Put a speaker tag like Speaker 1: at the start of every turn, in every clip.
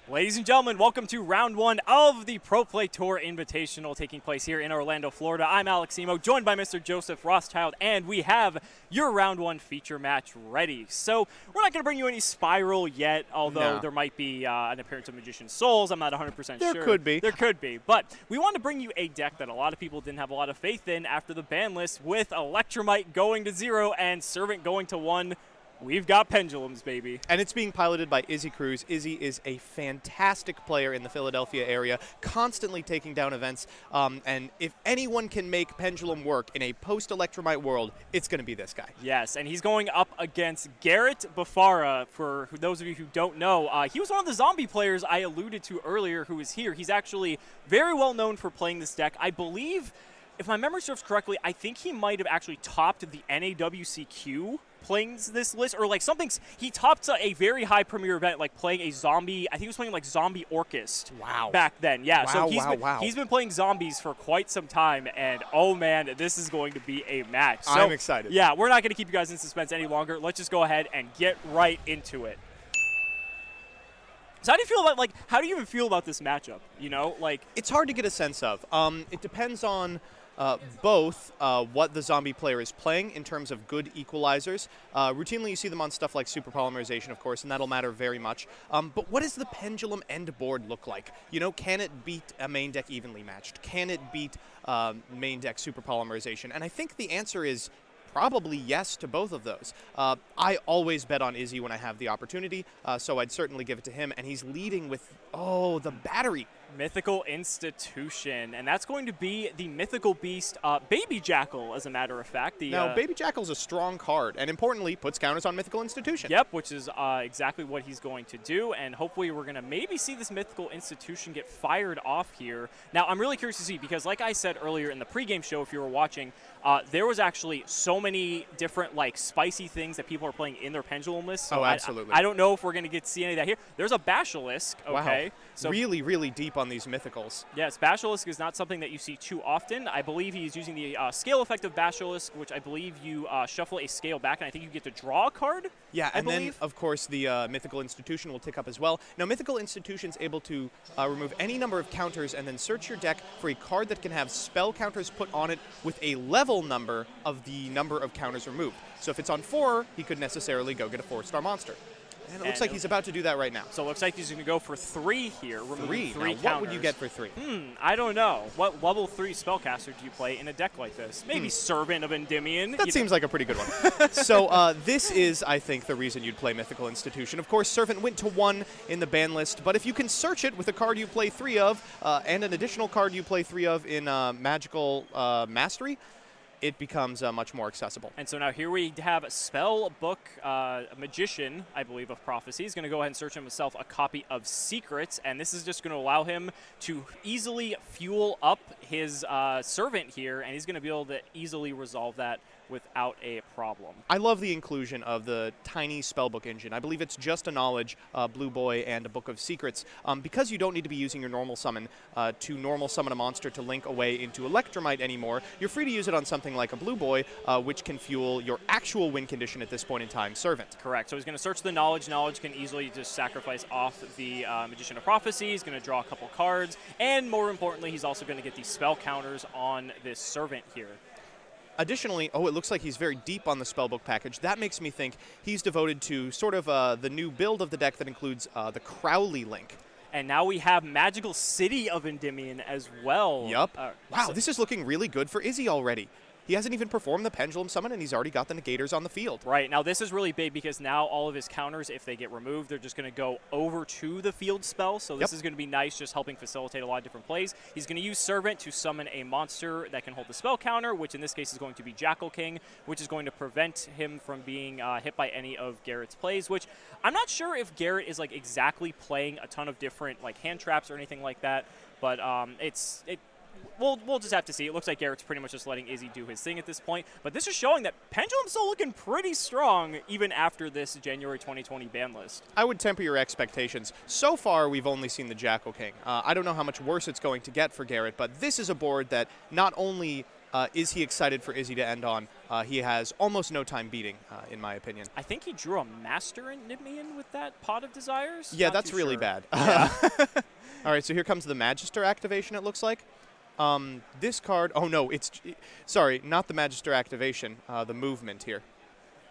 Speaker 1: Ladies and gentlemen, welcome to round one of the Pro Play Tour Invitational taking place here in Orlando, Florida. I'm Alex Emo, joined by Mr. Joseph Rothschild, and we have your round one feature match ready. So we're not going to bring you any Spiral yet, although there might be an appearance of Magician Souls. I'm not 100% sure.
Speaker 2: There could be.
Speaker 1: There could be. But we want to bring you a deck that a lot of people didn't have a lot of faith in after the ban list, with Electromite going to 0 and Servant going to 1. We've got Pendulums, baby.
Speaker 2: And it's being piloted by Izzy Cruz. Izzy is a fantastic player in the Philadelphia area, constantly taking down events. And if anyone can make Pendulum work in a post-Electromite world, it's going to be this guy.
Speaker 1: Yes, and he's going up against Garrett Bafara. For those of you who don't know, he was one of the zombie players I alluded to earlier who is here. He's actually very well known for playing this deck. I believe, if my memory serves correctly, I think he might have actually topped the NAWCQ playing this list, or like something. He topped a very high premier event, like playing a zombie. I think he was playing like Zombie Orchest.
Speaker 2: Wow.
Speaker 1: Back then, yeah.
Speaker 2: Wow,
Speaker 1: so he's been playing zombies for quite some time, and oh man, this is going to be a match. So,
Speaker 2: I'm excited.
Speaker 1: Yeah, we're not going to keep you guys in suspense any longer. Let's just go ahead and get right into it. So how do you feel about, how do you even feel about this matchup? You know,
Speaker 2: it's hard to get a sense of. It depends on both what the zombie player is playing in terms of good equalizers. Routinely you see them on stuff like Super Polymerization, of course, and that'll matter very much. But what does the Pendulum end board look like? You know, can it beat a main deck evenly matched? Can it beat main deck Super Polymerization? And I think the answer is probably yes to both of those. I always bet on Izzy when I have the opportunity, so I'd certainly give it to him. And he's leading with, the battery.
Speaker 1: Mythical Institution, and that's going to be the Mythical Beast Baby Jackal, as a matter of fact.
Speaker 2: Now, Baby Jackal's a strong card, and importantly, puts counters on Mythical Institution.
Speaker 1: Yep, which is exactly what he's going to do, and hopefully we're going to maybe see this Mythical Institution get fired off here. Now, I'm really curious to see, because like I said earlier in the pregame show, if you were watching, there was actually so many different, spicy things that people are playing in their Pendulum list. So
Speaker 2: absolutely.
Speaker 1: I don't know if we're going to get to see any of that here. There's a Basilisk, okay?
Speaker 2: Wow.
Speaker 1: So
Speaker 2: really, really deep on these Mythicals.
Speaker 1: Yes, Basilisk is not something that you see too often. I believe he's using the scale effect of Basilisk, which I believe you shuffle a scale back, and I think you get to draw a card.
Speaker 2: Yeah, and then, of course, the Mythical Institution will tick up as well. Now, Mythical Institution's able to remove any number of counters and then search your deck for a card that can have spell counters put on it with a level number of the number of counters removed. So if it's on 4, he could necessarily go get a 4-star monster. And it looks like he's about to do that right now.
Speaker 1: So it looks like he's going to go for 3 here. Three
Speaker 2: counters. What would you get for 3?
Speaker 1: I don't know. What level 3 spellcaster do you play in a deck like this? Maybe Servant of Endymion.
Speaker 2: That seems like a pretty good one. So this is, I think, the reason you'd play Mythical Institution. Of course, Servant went to 1 in the ban list, but if you can search it with a card you play 3 of and an additional card you play 3 of in Magical Mastery, it becomes much more accessible.
Speaker 1: And so now here we have Spellbook, a Magician, I believe, of Prophecy. He's going to go ahead and search himself a copy of Secrets, and this is just going to allow him to easily fuel up his Servant here, and he's going to be able to easily resolve that without a problem.
Speaker 2: I love the inclusion of the tiny spellbook engine. I believe it's just a knowledge, Blue Boy, and a Book of Secrets. Because you don't need to be using your normal summon to normal summon a monster to link away into Electromite anymore, you're free to use it on something like a Blue Boy, which can fuel your actual win condition at this point in time, Servant.
Speaker 1: Correct. So he's going to search the knowledge. Knowledge can easily just sacrifice off the Magician of Prophecy. He's going to draw a couple cards, and more importantly, he's also going to get these spell counters on this Servant here.
Speaker 2: Additionally, it looks like he's very deep on the spellbook package. That makes me think he's devoted to sort of the new build of the deck that includes the Crowley link.
Speaker 1: And now we have Magical City of Endymion as well.
Speaker 2: Yup. Wow, this is looking really good for Izzy already. He hasn't even performed the Pendulum Summon, and he's already got the Negators on the field.
Speaker 1: Right. Now, this is really big because now all of his counters, if they get removed, they're just going to go over to the field spell. So this is going to be nice, just helping facilitate a lot of different plays. He's going to use Servant to summon a monster that can hold the spell counter, which in this case is going to be Jackal King, which is going to prevent him from being hit by any of Garrett's plays, which I'm not sure if Garrett is exactly playing a ton of different hand traps or anything like that, but We'll just have to see. It looks like Garrett's pretty much just letting Izzy do his thing at this point. But this is showing that Pendulum's still looking pretty strong even after this January 2020 ban list.
Speaker 2: I would temper your expectations. So far, we've only seen the Jackal King. I don't know how much worse it's going to get for Garrett, but this is a board that not only Is he excited for Izzy to end on? He has almost no time beating, in my opinion.
Speaker 1: I think he drew a Master Endymion with that Pot of Desires.
Speaker 2: Yeah,
Speaker 1: Not
Speaker 2: that's
Speaker 1: too
Speaker 2: really
Speaker 1: sure.
Speaker 2: bad.
Speaker 1: Yeah.
Speaker 2: All right, so here comes the Magister activation, it looks like. This card, oh no, sorry, not the Magister activation, the movement here.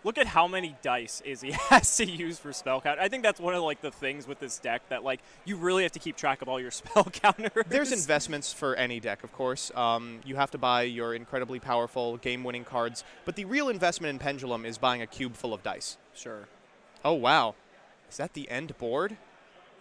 Speaker 1: Look at how many dice Izzy has to use for spell count. I think that's one of like the things with this deck that like you really have to keep track of all your spell counters.
Speaker 2: There's investments for any deck, of course. You have to buy your incredibly powerful game-winning cards, but the real investment in Pendulum is buying a cube full of dice.
Speaker 1: Sure.
Speaker 2: Oh, wow. Is that the end board?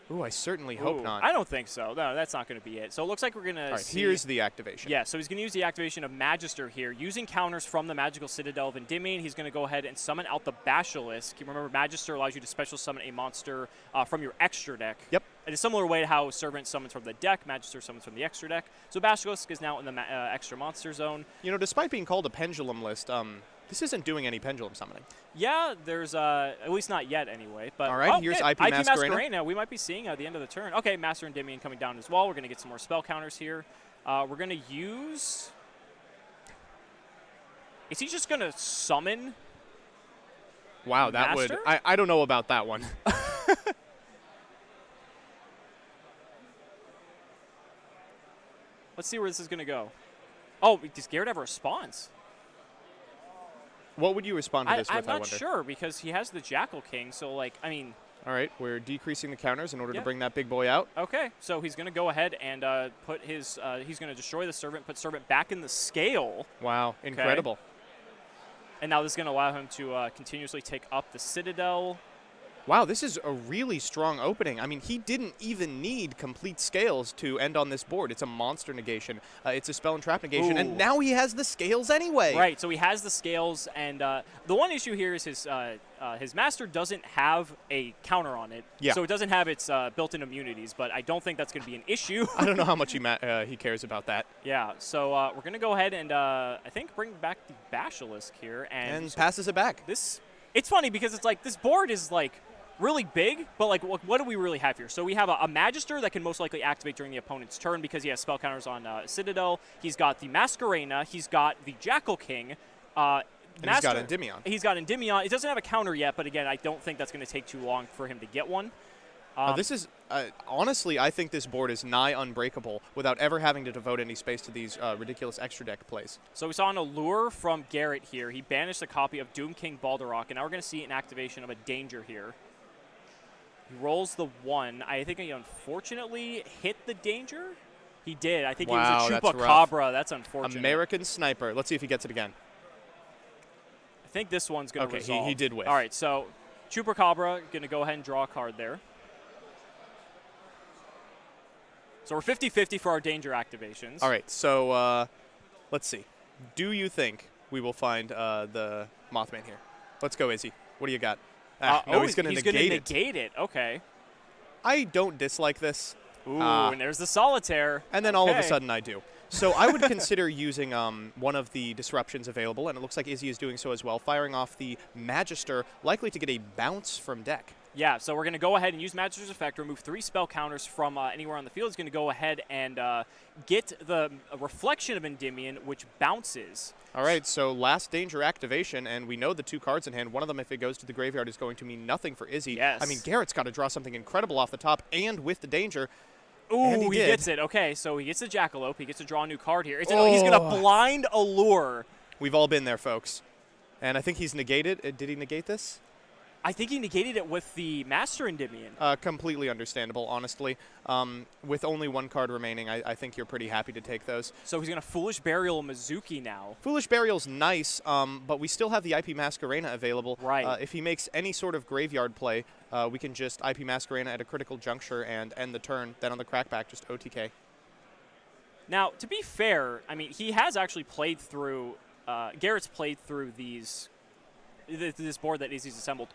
Speaker 2: Ooh, I certainly hope not.
Speaker 1: I don't think so. No, that's not going to be it. So it looks like we're going to
Speaker 2: All right, here's the activation.
Speaker 1: Yeah, so he's going to use the activation of Magister here. Using counters from the Magical Citadel of Endymion, he's going to go ahead and summon out the Basilisk. You remember, Magister allows you to special summon a monster from your extra deck.
Speaker 2: Yep.
Speaker 1: In a similar way to how Servant summons from the deck, Magister summons from the extra deck. So Basilisk is now in the extra monster zone.
Speaker 2: You know, despite being called a Pendulum list, this isn't doing any Pendulum summoning.
Speaker 1: Yeah, there's at least not yet anyway. But
Speaker 2: all right, here's IP Masquerena.
Speaker 1: We might be seeing at the end of the turn. Okay, Master Endymion coming down as well. We're going to get some more spell counters here. We're going to use... Is he just going to summon?
Speaker 2: Wow, that
Speaker 1: Master?
Speaker 2: would... I don't know about that one.
Speaker 1: Let's see where this is going to go. Oh, does Garrett have a response?
Speaker 2: What would you respond to this with, I
Speaker 1: I'm
Speaker 2: wonder?
Speaker 1: not sure because he has the Jackal King, so like, I mean...
Speaker 2: All right, we're decreasing the counters in order
Speaker 1: Yeah.
Speaker 2: to bring that big boy out.
Speaker 1: Okay, so he's going to go ahead and put his... he's going to destroy the Servant, put Servant back in the scale.
Speaker 2: Wow, incredible.
Speaker 1: And now this is going to allow him to continuously take up the Citadel.
Speaker 2: Wow, this is a really strong opening. I mean, he didn't even need complete scales to end on this board. It's a monster negation. It's a spell and trap negation, and now he has the scales anyway.
Speaker 1: Right, so he has the scales, and the one issue here is his Master doesn't have a counter on it.
Speaker 2: Yeah.
Speaker 1: So it doesn't have its built-in immunities, but I don't think that's going to be an issue.
Speaker 2: I don't know how much he cares about that.
Speaker 1: Yeah, so we're going to go ahead and I think bring back the Basilisk here. And
Speaker 2: passes it back.
Speaker 1: It's funny because it's like this board is like really big, but like what do we really have here? So we have a Magister that can most likely activate during the opponent's turn because he has spell counters on Citadel. He's got the Masquerena. He's got the Jackal King.
Speaker 2: And he's got Endymion.
Speaker 1: He's got Endymion. It doesn't have a counter yet, but again, I don't think that's going to take too long for him to get one.
Speaker 2: This is, honestly, I think this board is nigh unbreakable without ever having to devote any space to these ridiculous extra deck plays.
Speaker 1: So we saw an Allure from Garrett here. He banished a copy of Doom King Balderok, and now we're going to see an activation of a Danger here. He rolls the 1. I think he unfortunately hit the Danger. He did. I think he was a Chupacabra. That's unfortunate.
Speaker 2: American Sniper. Let's see if he gets it again.
Speaker 1: I think this one's going to resolve.
Speaker 2: He did whiff.
Speaker 1: All right, so Chupacabra going to go ahead and draw a card there. So we're 50-50 for our Danger activations.
Speaker 2: All right, so let's see. Do you think we will find the Mothman here? Let's go, Izzy. What do you got? No, he's going to
Speaker 1: negate it. Okay.
Speaker 2: I don't dislike this.
Speaker 1: Ooh, and there's the Solitaire.
Speaker 2: And then all of a sudden I do. So I would consider using one of the disruptions available, and it looks like Izzy is doing so as well, firing off the Magister, likely to get a bounce from deck.
Speaker 1: Yeah, so we're going to go ahead and use Magister's Effect, remove 3 spell counters from anywhere on the field. He's going to go ahead and get the Reflection of Endymion, which bounces.
Speaker 2: All right, so last Danger activation, and we know the 2 cards in hand. One of them, if it goes to the graveyard, is going to mean nothing for Izzy.
Speaker 1: Yes.
Speaker 2: I mean, Garrett's got to draw something incredible off the top, and with the Danger.
Speaker 1: Ooh, he gets it. Okay, so he gets the Jackalope. He gets to draw a new card here. He's going to blind Allure.
Speaker 2: We've all been there, folks. And I think he's negated. Did he negate this?
Speaker 1: I think he negated it with the Master Endymion.
Speaker 2: Completely understandable, honestly. With only 1 card remaining, I think you're pretty happy to take those.
Speaker 1: So he's going to Foolish Burial Mizuki now.
Speaker 2: Foolish Burial's nice, but we still have the IP Masquerena available.
Speaker 1: Right.
Speaker 2: If he makes any sort of graveyard play, we can just IP Masquerena at a critical juncture and end the turn. Then on the crackback, just OTK.
Speaker 1: Now, to be fair, I mean, he has actually played through, Garrett's played through this board that Izzy's assembled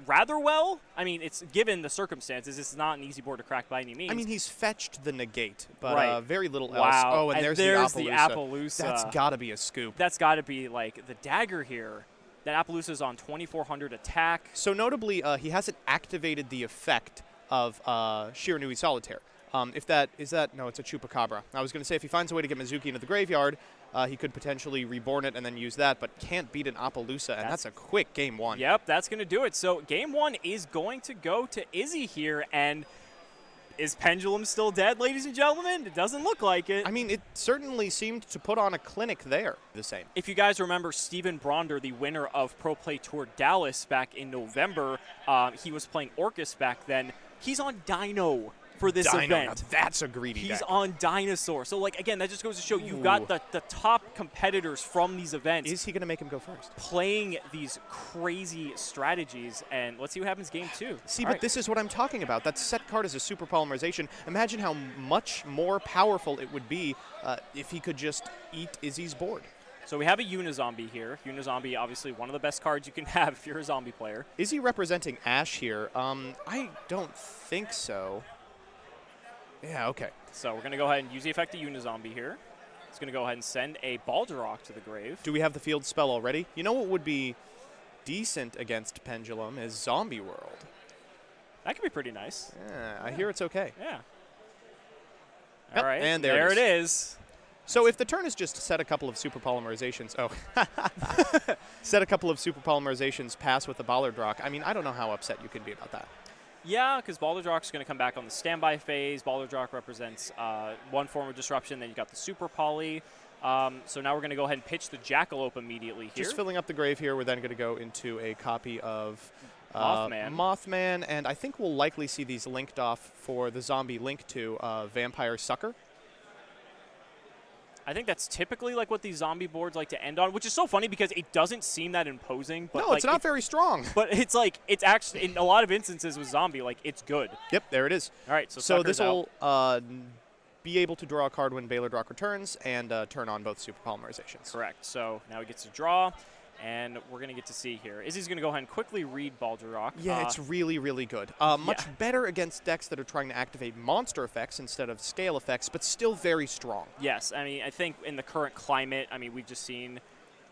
Speaker 1: rather well. I mean, it's given the circumstances, it's not an easy board to crack by any means.
Speaker 2: I mean, he's fetched the negate, but very little else.
Speaker 1: Wow.
Speaker 2: Oh, and there's the
Speaker 1: Appaloosa.
Speaker 2: That's got to be a scoop.
Speaker 1: That's got to be, like, the dagger here. That Appaloosa's on 2,400 attack.
Speaker 2: So notably, he hasn't activated the effect of Shiranui Solitaire. If that is that, no, it's a Chupacabra. I was going to say if he finds a way to get Mizuki into the graveyard, he could potentially reborn it and then use that, but can't beat an Appaloosa, and that's a quick game one.
Speaker 1: Yep, that's going to do it. So game one is going to go to Izzy here, and is Pendulum still dead, ladies and gentlemen? It doesn't look like it.
Speaker 2: I mean, it certainly seemed to put on a clinic there. The same.
Speaker 1: If you guys remember Steven Bronder, the winner of Pro Play Tour Dallas back in November, he was playing Orcus back then. He's on Dino for this event.
Speaker 2: Now that's a greedy
Speaker 1: He's
Speaker 2: deck.
Speaker 1: on Dinosaur. So, like, again, that just goes to show you've got the top competitors from these events.
Speaker 2: Is he going to make him go first?
Speaker 1: Playing these crazy strategies, and let's see what happens game two.
Speaker 2: See, but this is what I'm talking about. That set card is a super polymerization. Imagine how much more powerful it would be if he could just eat Izzy's board.
Speaker 1: So we have a Unizombie here. Unizombie, obviously one of the best cards you can have if you're a zombie player.
Speaker 2: Is he representing Ash here? I don't think so. Yeah, okay.
Speaker 1: So we're going to go ahead and use the effect of Unizombie here. It's going to go ahead and send a Balderrock to the grave.
Speaker 2: Do we have the field spell already? You know what would be decent against Pendulum is Zombie World.
Speaker 1: That could be pretty nice.
Speaker 2: Yeah, I hear it's okay.
Speaker 1: Yeah.
Speaker 2: Yep,
Speaker 1: All right,
Speaker 2: and there
Speaker 1: it is.
Speaker 2: So if the turn is just set a couple of super polymerizations, set a couple of super polymerizations, pass with the Ballardrock, I mean, I don't know how upset you can be about that.
Speaker 1: Yeah, because Ballardrock's going to come back on the standby phase. Ballardrock represents one form of disruption. Then you got the super poly. So now we're going to go ahead and pitch the Jackalope immediately here.
Speaker 2: Just filling up the grave here. We're then going to go into a copy of
Speaker 1: Mothman,
Speaker 2: and I think we'll likely see these linked off for the zombie link to Vampire Sucker.
Speaker 1: I think that's typically like what these zombie boards like to end on, which is so funny because it doesn't seem that imposing. But
Speaker 2: no,
Speaker 1: like,
Speaker 2: it's not very strong.
Speaker 1: But it's like, it's actually, in a lot of instances with zombie, like, it's good.
Speaker 2: Yep, there it is.
Speaker 1: All right, so
Speaker 2: this will be able to draw a card when Ballardrock returns and turn on both super polymerizations.
Speaker 1: Correct. So now he gets to draw, and we're going to get to see here. Izzy's going to go ahead and quickly read Balderrock.
Speaker 2: Yeah, it's really, really good. Much better against decks that are trying to activate monster effects instead of scale effects, but still very strong.
Speaker 1: Yes, I mean, I think in the current climate, I mean, we've just seen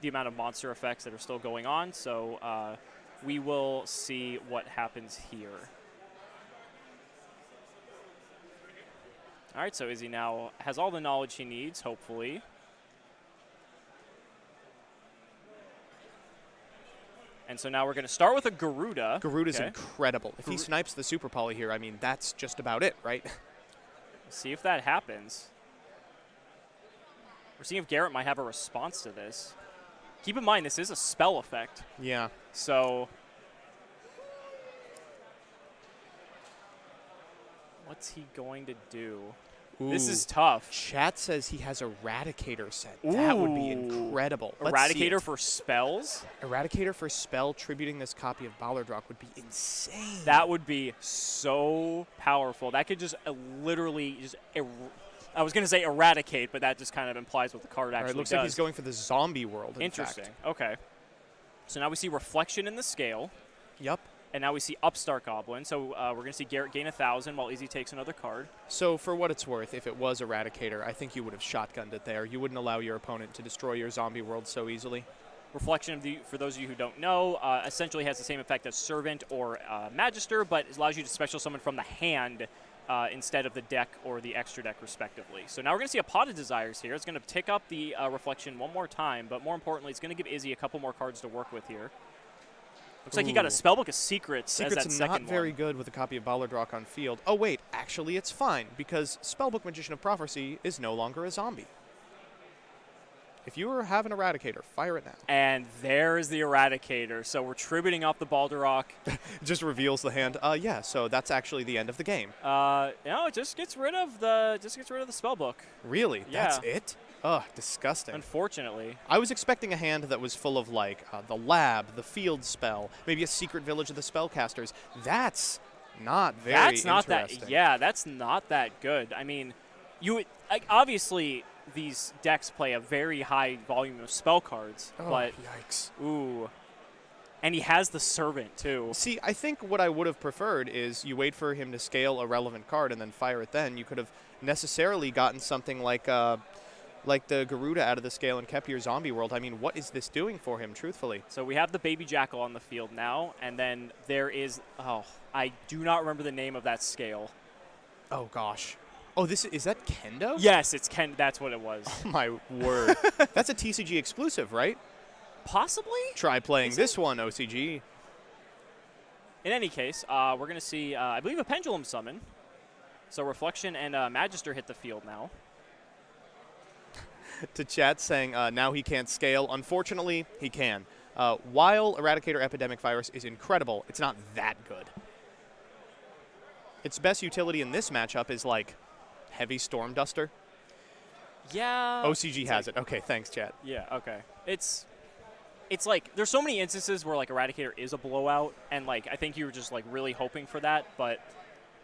Speaker 1: the amount of monster effects that are still going on, so we will see what happens here. All right, so Izzy now has all the knowledge he needs, hopefully. And so now we're going to start with a Garuda.
Speaker 2: Garuda's incredible. If he snipes the Super Poly here, I mean, that's just about it, right?
Speaker 1: See if that happens. We're seeing if Garrett might have a response to this. Keep in mind, this is a spell effect.
Speaker 2: Yeah.
Speaker 1: So what's he going to do?
Speaker 2: Ooh.
Speaker 1: This is tough.
Speaker 2: Chat says he has Eradicator set. That would be incredible.
Speaker 1: Eradicator for spells?
Speaker 2: Eradicator for spell, tributing this copy of Ballardrock would be insane.
Speaker 1: That would be so powerful. That could just literally just I was going to say eradicate, but that just kind of implies what the card actually does.
Speaker 2: It looks like he's going for the zombie world,
Speaker 1: Interesting.
Speaker 2: In fact.
Speaker 1: Okay. So now we see Reflection in the scale.
Speaker 2: Yep.
Speaker 1: And now we see Upstart Goblin. So we're going to see Garrett gain 1,000 while Izzy takes another card.
Speaker 2: So for what it's worth, if it was Eradicator, I think you would have shotgunned it there. You wouldn't allow your opponent to destroy your zombie world so easily.
Speaker 1: Reflection, for those of you who don't know, essentially has the same effect as Servant or Magister, but it allows you to special summon from the hand instead of the deck or the extra deck, respectively. So now we're going to see a Pot of Desires here. It's going to tick up the Reflection one more time, but more importantly, it's going to give Izzy a couple more cards to work with here. Looks like he got a Spellbook of Secrets as that second one.
Speaker 2: Not very good with a copy of Ballardrock on field. Oh, wait, actually it's fine, because Spellbook Magician of Prophecy is no longer a zombie. If you have an Eradicator, fire it now.
Speaker 1: And there's the Eradicator. So we're tributing off the Balderrock.
Speaker 2: It just reveals the hand. Yeah, so that's actually the end of the game.
Speaker 1: No, it just gets rid of the Spellbook.
Speaker 2: Really?
Speaker 1: Yeah.
Speaker 2: That's it? Ugh, disgusting.
Speaker 1: Unfortunately.
Speaker 2: I was expecting a hand that was full of, like, the lab, the field spell, maybe a secret village of the spellcasters. That's not very interesting.
Speaker 1: That's not that good. I mean, obviously these decks play a very high volume of spell cards, but
Speaker 2: yikes.
Speaker 1: Ooh. And he has the Servant, too.
Speaker 2: See, I think what I would have preferred is you wait for him to scale a relevant card and then fire it then. You could have necessarily gotten something like the Garuda out of the scale and kept your zombie world. I mean, what is this doing for him, truthfully?
Speaker 1: So we have the Baby Jackal on the field now, and then there is, I do not remember the name of that scale.
Speaker 2: Oh, gosh. Oh, is that Kendo?
Speaker 1: Yes, it's Ken. That's what it was.
Speaker 2: Oh, my word. That's a TCG exclusive, right?
Speaker 1: Possibly?
Speaker 2: Try playing this one, OCG.
Speaker 1: In any case, we're going to see, I believe, a Pendulum summon. So Reflection and Magister hit the field now.
Speaker 2: To chat saying now he can't scale. Unfortunately, he can. While Eradicator Epidemic Virus is incredible, it's not that good. Its best utility in this matchup is like Heavy Storm Duster.
Speaker 1: Yeah.
Speaker 2: OCG has it. Okay, thanks, chat.
Speaker 1: Yeah, okay. It's like there's so many instances where like Eradicator is a blowout, and like I think you were just like really hoping for that, but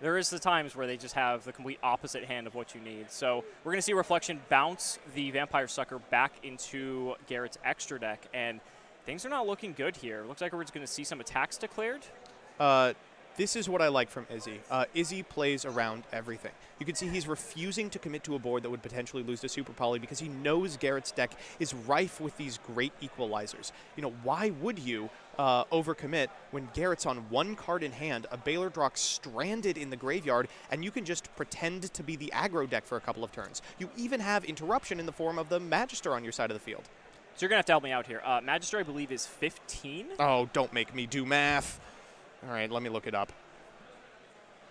Speaker 1: there is the times where they just have the complete opposite hand of what you need. So we're going to see Reflection bounce the Vampire Sucker back into Garrett's extra deck, and things are not looking good here. Looks like we're just going to see some attacks declared.
Speaker 2: This is what I like from Izzy. Izzy plays around everything. You can see he's refusing to commit to a board that would potentially lose to Super Poly because he knows Garrett's deck is rife with these great equalizers. You know, why would you overcommit when Garrett's on one card in hand, a Baylor Drock stranded in the graveyard, and you can just pretend to be the aggro deck for a couple of turns? You even have interruption in the form of the Magister on your side of the field.
Speaker 1: So you're going to have to help me out here. Magister, I believe, is 15.
Speaker 2: Oh, don't make me do math. All right, let me look it up.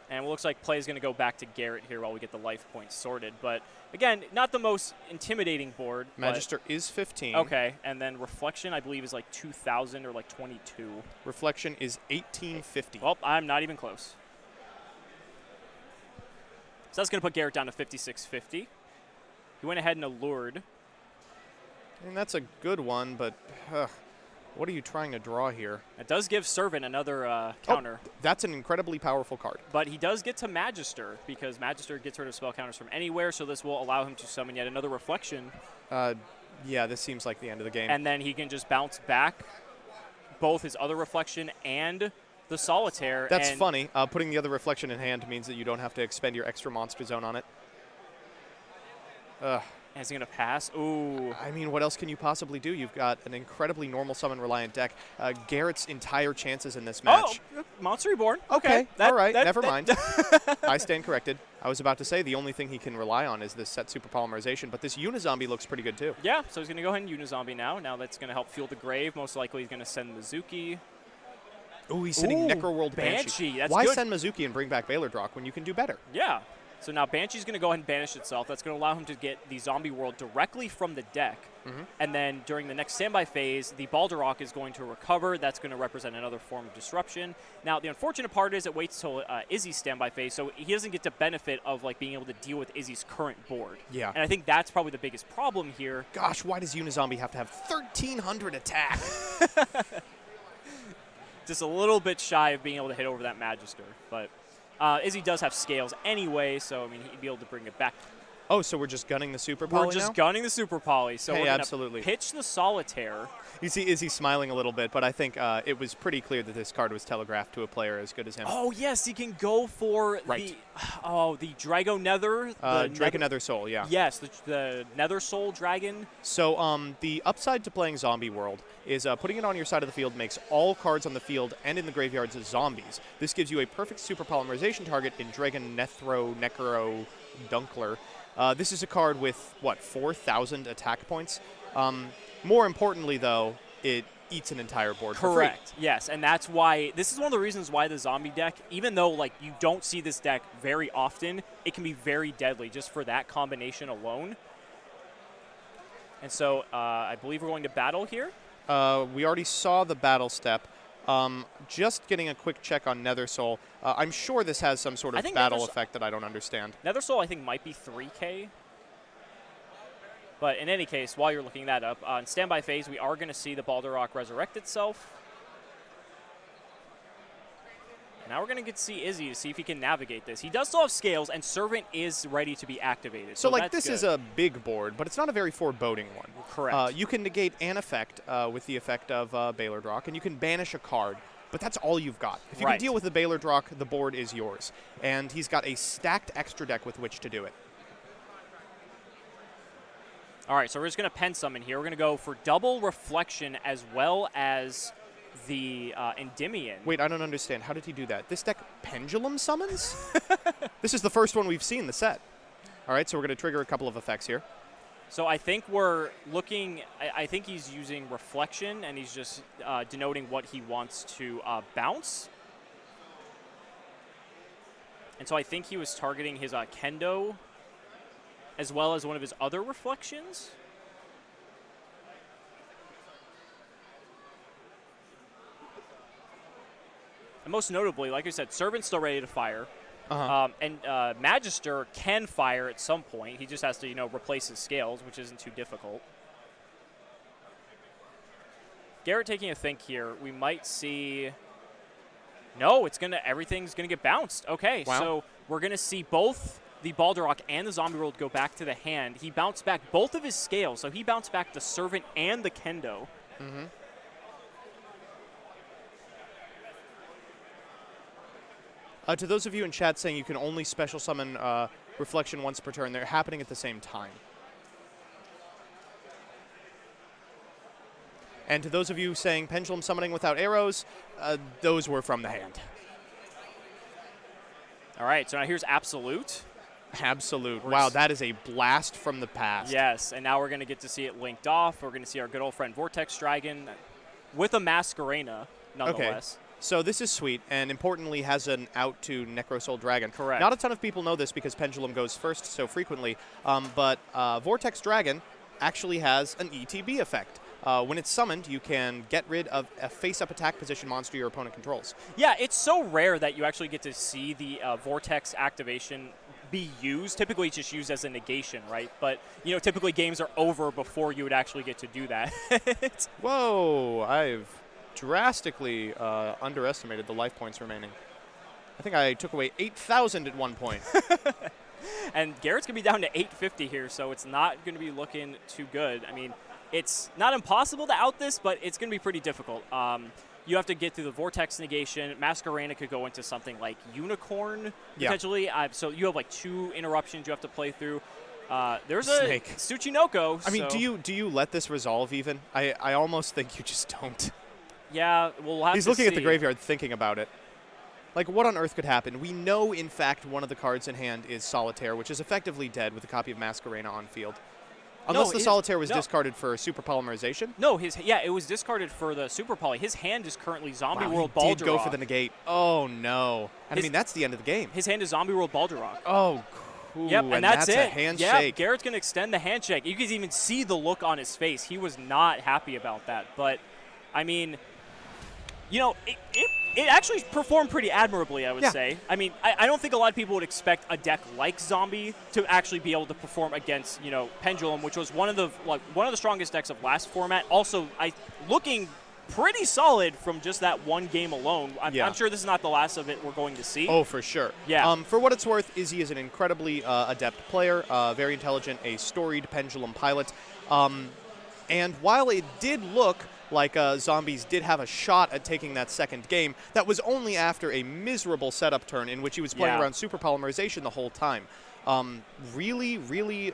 Speaker 1: And it looks like play is going to go back to Garrett here while we get the life points sorted. But, again, not the most intimidating board.
Speaker 2: Magister is 15.
Speaker 1: Okay, and then Reflection, I believe, is like 2,000 or like 22.
Speaker 2: Reflection is 1850.
Speaker 1: Well, I'm not even close. So that's going to put Garrett down to 5650. He went ahead and allured.
Speaker 2: And that's a good one, but what are you trying to draw here?
Speaker 1: It does give Servant another counter.
Speaker 2: Oh, that's an incredibly powerful card.
Speaker 1: But he does get to Magister, because Magister gets rid of spell counters from anywhere, so this will allow him to summon yet another Reflection.
Speaker 2: Yeah, this seems like the end of the game.
Speaker 1: And then he can just bounce back both his other Reflection and the Solitaire.
Speaker 2: That's funny. Putting the other Reflection in hand means that you don't have to expend your extra Monster Zone on it.
Speaker 1: And is he going to pass? Ooh.
Speaker 2: I mean, what else can you possibly do? You've got an incredibly normal summon reliant deck. Garrett's entire chances in this match.
Speaker 1: Oh, Monster Reborn.
Speaker 2: Okay. All right. Never mind. I stand corrected. I was about to say the only thing he can rely on is this set Super Polymerization, but this Unizombie looks pretty good too.
Speaker 1: Yeah, so he's going to go ahead and Unizombie now. Now that's going to help fuel the grave. Most likely he's going to send Mizuki.
Speaker 2: Oh, he's sending Necroworld Banshee.
Speaker 1: That's
Speaker 2: Why
Speaker 1: good.
Speaker 2: send Mizuki and bring back Baylor Drock when you can do better?
Speaker 1: Yeah. So now Banshee's going to go ahead and banish itself. That's going to allow him to get the Zombie World directly from the deck. And then during the next standby phase, the Balderok is going to recover. That's going to represent another form of disruption. Now, the unfortunate part is it waits till Izzy's standby phase, so he doesn't get the benefit of like being able to deal with Izzy's current board.
Speaker 2: Yeah.
Speaker 1: And I think that's probably the biggest problem here.
Speaker 2: Gosh, why does Unizombie have to have 1,300 attack?
Speaker 1: Just a little bit shy of being able to hit over that Magister. But Izzy does have scales anyway, so I mean he'd be able to bring it back.
Speaker 2: Oh, so we're just gunning the Super Poly
Speaker 1: We're just
Speaker 2: now?
Speaker 1: gunning the Super Poly. So
Speaker 2: Hey,
Speaker 1: we're going
Speaker 2: absolutely.
Speaker 1: to pitch the Solitaire.
Speaker 2: You see Izzy smiling a little bit, but I think it was pretty clear that this card was telegraphed to a player as good as him.
Speaker 1: Oh, yes, he can go for the Drago Nether.
Speaker 2: Dragon Nether Soul, yeah.
Speaker 1: Yes, the Nether Soul Dragon.
Speaker 2: So the upside to playing Zombie World is putting it on your side of the field makes all cards on the field and in the graveyards as zombies. This gives you a perfect Super Polymerization target in Dragon Necro Dunkler. This is a card with, 4,000 attack points? More importantly, though, it eats an entire board for free.
Speaker 1: Correct, yes, and that's why, this is one of the reasons why the zombie deck, even though like you don't see this deck very often, it can be very deadly just for that combination alone. And so I believe we're going to battle here.
Speaker 2: We already saw the battle step. Just getting a quick check on Nether Soul. I'm sure this has some sort of battle effect that I don't understand.
Speaker 1: Nether Soul, I think, might be 3K. But in any case, while you're looking that up, on standby phase, we are going to see the Balderok resurrect itself. And now we're going to get to see Izzy to see if he can navigate this. He does still have scales, and Servant is ready to be activated.
Speaker 2: So like, this is a big board, but it's not a very foreboding one.
Speaker 1: Correct.
Speaker 2: You can negate an effect with the effect of Baylor Drock, and you can banish a card. But that's all you've got. If you can deal with the Baylor Drock, the board is yours. And he's got a stacked extra deck with which to do it.
Speaker 1: All right, so we're just going to pen summon here. We're going to go for double Reflection as well as the Endymion.
Speaker 2: Wait, I don't understand. How did he do that? This deck Pendulum summons? This is the first one we've seen, the set. All right, so we're going to trigger a couple of effects here.
Speaker 1: So I think we're looking, I think he's using reflection, and he's just denoting what he wants to bounce. And so I think he was targeting his Kendo as well as one of his other reflections. And most notably, like I said, Servant's still ready to fire. And Magister can fire at some point. He just has to, replace his scales, which isn't too difficult. Garrett taking a think here. We might see... No, everything's gonna get bounced. Okay,
Speaker 2: wow.
Speaker 1: So we're gonna see both the Balderrock and the Zombie World go back to the hand. He bounced back both of his scales, so he bounced back the Servant and the Kendo.
Speaker 2: Mm-hmm. To those of you in chat saying you can only special summon Reflection once per turn, they're happening at the same time. And to those of you saying Pendulum summoning without arrows, those were from the hand.
Speaker 1: All right, so now here's Absolute.
Speaker 2: Absolute. Wow, that is a blast from the past.
Speaker 1: Yes, and now we're going to get to see it linked off. We're going to see our good old friend Vortex Dragon with a Masquerena, nonetheless.
Speaker 2: Okay. So this is sweet, and importantly has an out to Necrosoul Dragon.
Speaker 1: Correct.
Speaker 2: Not a ton of people know this because Pendulum goes first so frequently, but Vortex Dragon actually has an ETB effect. When it's summoned, you can get rid of a face-up attack position monster your opponent controls.
Speaker 1: Yeah, it's so rare that you actually get to see the Vortex activation be used. Typically, it's just used as a negation, right? But, typically games are over before you would actually get to do that.
Speaker 2: Whoa, I've drastically underestimated the life points remaining. I think I took away 8,000 at one point.
Speaker 1: And Garrett's going to be down to 850 here, so it's not going to be looking too good. I mean, it's not impossible to out this, but it's going to be pretty difficult. You have to get through the Vortex negation. Masquerena could go into something like Unicorn, potentially. Yeah. So you have like 2 interruptions you have to play through. There's
Speaker 2: Snake.
Speaker 1: A Tsuchinoko.
Speaker 2: I mean, do you let this resolve even? I almost think you just don't.
Speaker 1: Yeah, we'll have to see.
Speaker 2: He's looking at the graveyard thinking about it. Like, what on earth could happen? We know, in fact, one of the cards in hand is Solitaire, which is effectively dead with a copy of Masquerena on field. Unless the Solitaire was discarded for super polymerization?
Speaker 1: No, it was discarded for the super poly. His hand is currently Zombie World Balderrock.
Speaker 2: He did go for the negate. Oh, no. And I mean, that's the end of the game.
Speaker 1: His hand is Zombie World Balderrock.
Speaker 2: Oh, cool.
Speaker 1: Yep, and that's it.
Speaker 2: A handshake.
Speaker 1: Yeah, Garrett's going to extend the handshake. You can even see the look on his face. He was not happy about that. But, I mean, it actually performed pretty admirably, I would say. I mean, I don't think a lot of people would expect a deck like Zombie to actually be able to perform against, Pendulum, which was one of the strongest decks of last format. Also, looking pretty solid from just that one game alone. I'm sure this is not the last of it we're going to see.
Speaker 2: Oh, for sure.
Speaker 1: Yeah.
Speaker 2: For what it's worth, Izzy is an incredibly adept player, very intelligent, a storied Pendulum pilot. And while it did look like Zombies did have a shot at taking that second game, that was only after a miserable setup turn in which he was playing around super polymerization the whole time. Really, really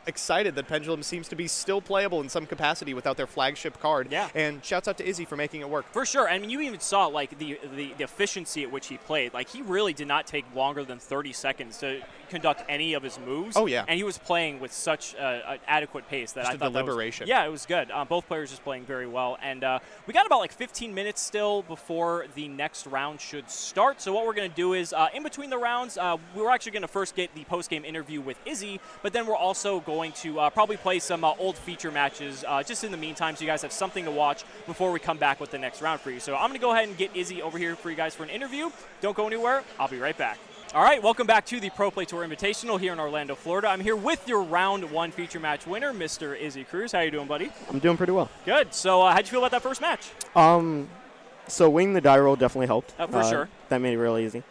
Speaker 2: excited that Pendulum seems to be still playable in some capacity without their flagship card.
Speaker 1: Yeah.
Speaker 2: And shouts out to Izzy for making it work.
Speaker 1: For sure. I mean, you even saw, like, the efficiency at which he played. Like, he really did not take longer than 30 seconds to conduct any of his moves.
Speaker 2: Oh, yeah.
Speaker 1: And he was playing with such an adequate pace that
Speaker 2: just
Speaker 1: I thought
Speaker 2: deliberation.
Speaker 1: It was good. Both players just playing very well. And we got about, like, 15 minutes still before the next round should start. So what we're going to do is, in between the rounds, we're actually going to first get the post-game interview with Izzy, but then we're also going to probably play some old feature matches just in the meantime, so you guys have something to watch before we come back with the next round for you. So I'm going to go ahead and get Izzy over here for you guys for an interview. Don't go anywhere. I'll be right back. All right, welcome back to the Pro Play Tour Invitational here in Orlando, Florida. I'm here with your round 1 feature match winner, Mr. Izzy Cruz. How you doing, buddy?
Speaker 3: I'm doing pretty well.
Speaker 1: Good. So how'd you feel about that first match?
Speaker 3: So winning the die roll definitely helped.
Speaker 1: For sure.
Speaker 3: That made it really easy.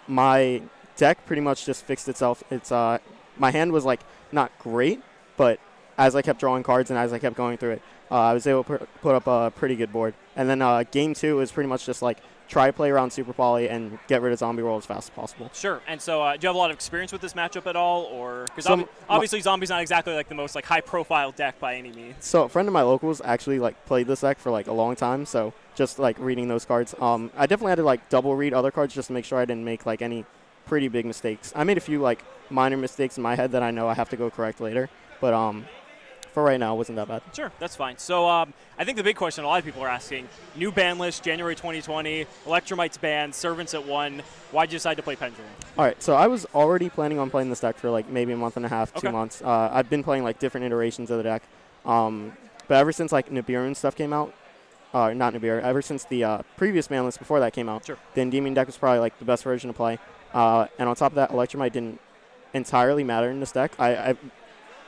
Speaker 3: My deck pretty much just fixed itself. It's my hand was like not great, but as I kept drawing cards and as I kept going through it, I was able to put up a pretty good board. And then game 2 was pretty much just like try to play around Super Poly and get rid of Zombie World as fast as possible.
Speaker 1: Sure. And so do you have a lot of experience with this matchup at all? Or because obviously Zombie's not exactly like the most like high-profile deck by any means.
Speaker 3: So a friend of my locals actually like played this deck for like a long time, so just like reading those cards. I definitely had to like double read other cards just to make sure I didn't make like any pretty big mistakes. I made a few like minor mistakes in my head that I know I have to go correct later, but for right now, it wasn't that bad.
Speaker 1: Sure, that's fine. So I think the big question a lot of people are asking, new ban list, January 2020, Electromite's banned, Servants at 1. Why'd you decide to play Pendulum?
Speaker 3: All right, so I was already planning on playing this deck for like maybe a month and a half, 2 months. I've been playing like different iterations of the deck. But ever since like Nibiru and stuff came out, not Nibiru, ever since the previous ban list before that came out,
Speaker 1: sure.
Speaker 3: the Endymion deck was probably like the best version to play. And on top of that, Electromite didn't entirely matter in this deck. I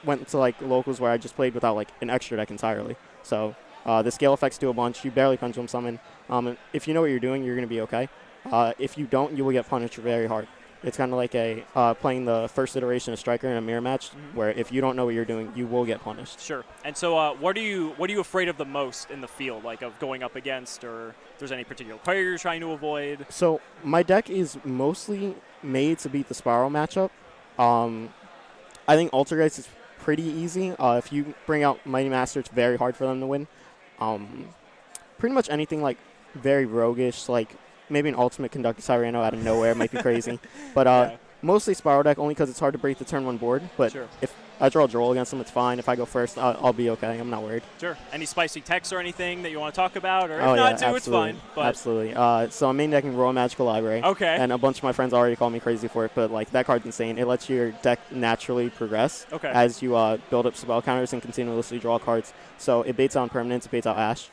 Speaker 3: went to like locals where I just played without like an extra deck entirely. So the scale effects do a bunch. You barely Pendulum summon. If you know what you're doing, you're going to be okay. If you don't, you will get punished very hard. It's kind of like playing the first iteration of Striker in a mirror match, where if you don't know what you're doing, you will get punished.
Speaker 1: Sure. And so what are you afraid of the most in the field, like of going up against, or if there's any particular player you're trying to avoid?
Speaker 3: So my deck is mostly made to beat the Spiral matchup. I think Altergeist is pretty easy. If you bring out Mighty Master, it's very hard for them to win. Pretty much anything like very roguish, like maybe an Ultimate Conductor Cyrano out of nowhere might be crazy. But mostly Spiral deck, only because it's hard to break the turn 1 board. But
Speaker 1: sure.
Speaker 3: If I draw a Droll against them, it's fine. If I go first, I'll be okay. I'm not worried.
Speaker 1: Sure. Any spicy text or anything that you want to talk about? Or if not, too, it's fine. But
Speaker 3: absolutely. So I'm main decking Royal Magical Library.
Speaker 1: Okay.
Speaker 3: And a bunch of my friends already call me crazy for it, but like that card's insane. It lets your deck naturally progress as you build up spell counters and continuously draw cards. So it baits out permanents, it baits out Ash.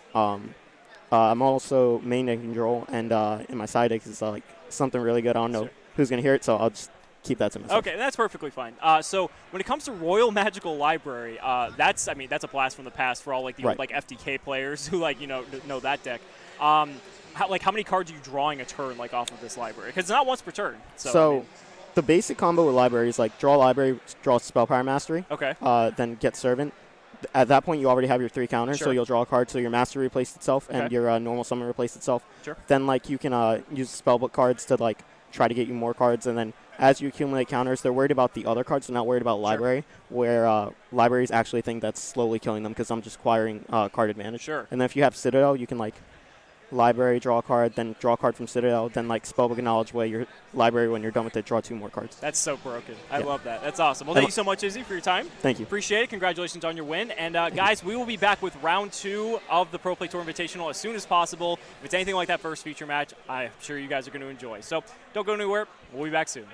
Speaker 3: I'm also main decking Droll, and in my side deck is like something really good. I don't know who's going to hear it, so I'll just keep that to myself.
Speaker 1: Okay, that's perfectly fine. So when it comes to Royal Magical Library, that's a blast from the past for all like the old, like FDK players who like know that deck. How many cards are you drawing a turn like off of this library? Because it's not once per turn. So
Speaker 3: the basic combo with library is like draw library, draw Spell Power Mastery.
Speaker 1: Okay.
Speaker 3: Then get Servant. At that point, you already have your 3 counters, so you'll draw a card, so your Master replaced itself, and your normal summon replaced itself.
Speaker 1: Sure.
Speaker 3: Then, like, you can use Spellbook cards to, like, try to get you more cards, and then as you accumulate counters, they're worried about the other cards, they're not worried about library, where libraries actually think that's slowly killing them because I'm just acquiring card advantage.
Speaker 1: Sure.
Speaker 3: And then if you have Citadel, you can, like, library, draw a card, then draw a card from Citadel, then like Spellbook and Knowledge Way your library. When you're done with it, draw 2 more cards.
Speaker 1: That's so broken. I love that. That's awesome. Well, thank you so much, Izzy, for your time.
Speaker 3: Thank you.
Speaker 1: Appreciate it. Congratulations on your win. And guys, we will be back with round 2 of the Pro Play Tour Invitational as soon as possible. If it's anything like that first feature match, I'm sure you guys are going to enjoy. So don't go anywhere. We'll be back soon.